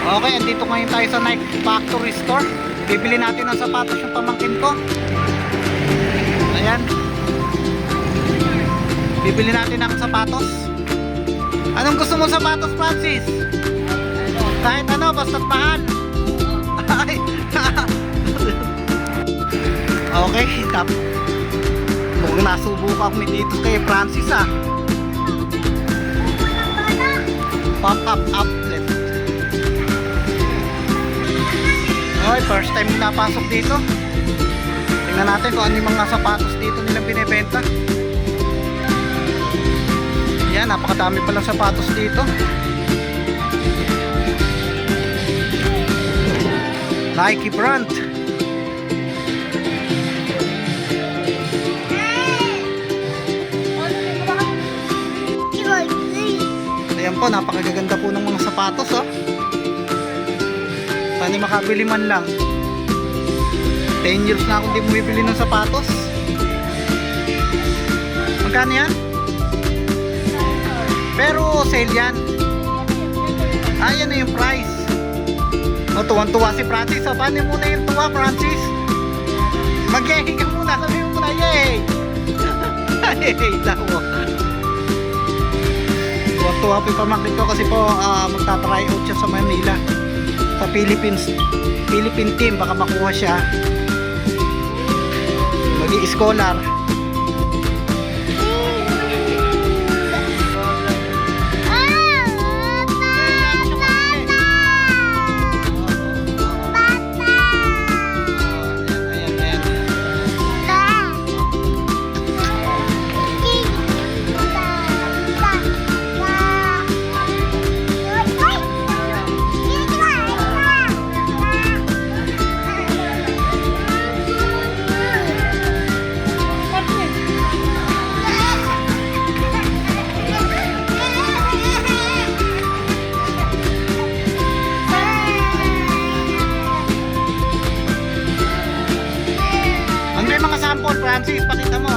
Okay, andito ngayon tayo sa Nike Factory Store. Bibili natin ng sapatos yung pamangkin ko. Ayan. Bibili natin ng sapatos. Anong gusto mo sapatos, Francis? Kahit ano, basta't mahal. Okay, mukhang nasubukan kami dito kay Francis Pop-up outlet. Okay, first time napasok dito. Tingnan natin kung ano yung mga sapatos dito nilang binibenta. Yan, napakadami palang sapatos dito. Nike brand. Ayan po, napakaganda po ng mga sapatos Sana makabili man lang. 10 years na akong di bumibili ng sapatos. Magkano yan? Pero sale yan. Ayan na yung price. Tuwang-tuwa si Francis. Paano muna yung tuwa, Francis? Mag-yay ka muna. Sabi mo muna, yay! Yay daw. Tuwa po yung pamangkin ko kasi po magta-try out siya sa Manila, sa Philippine team. Baka makuha siya, mag-i-scholar. Francis, pakita mo.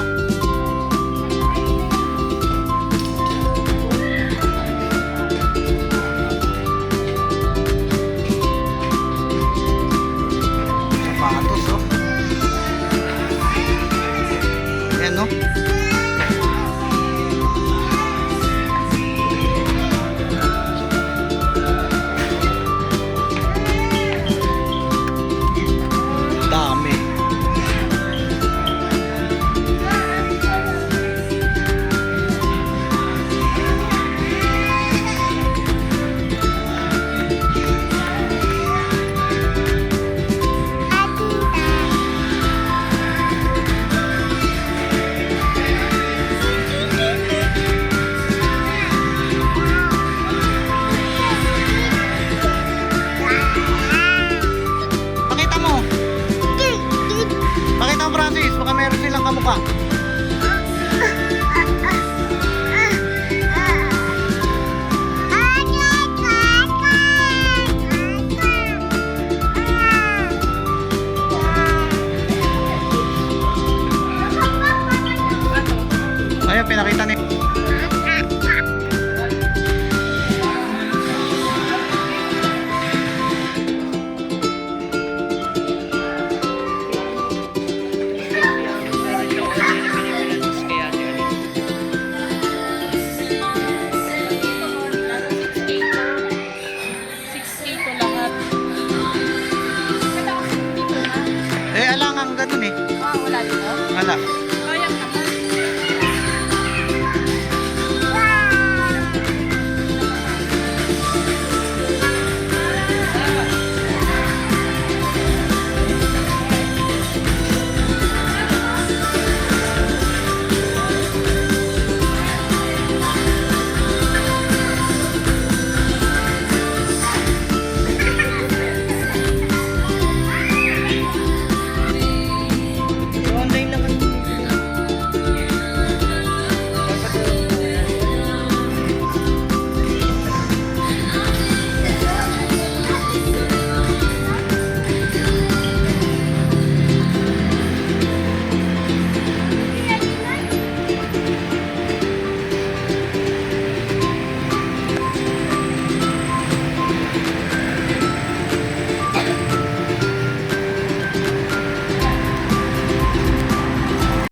Sapatos Ayan dami. Francis, baka meron silang kamukha.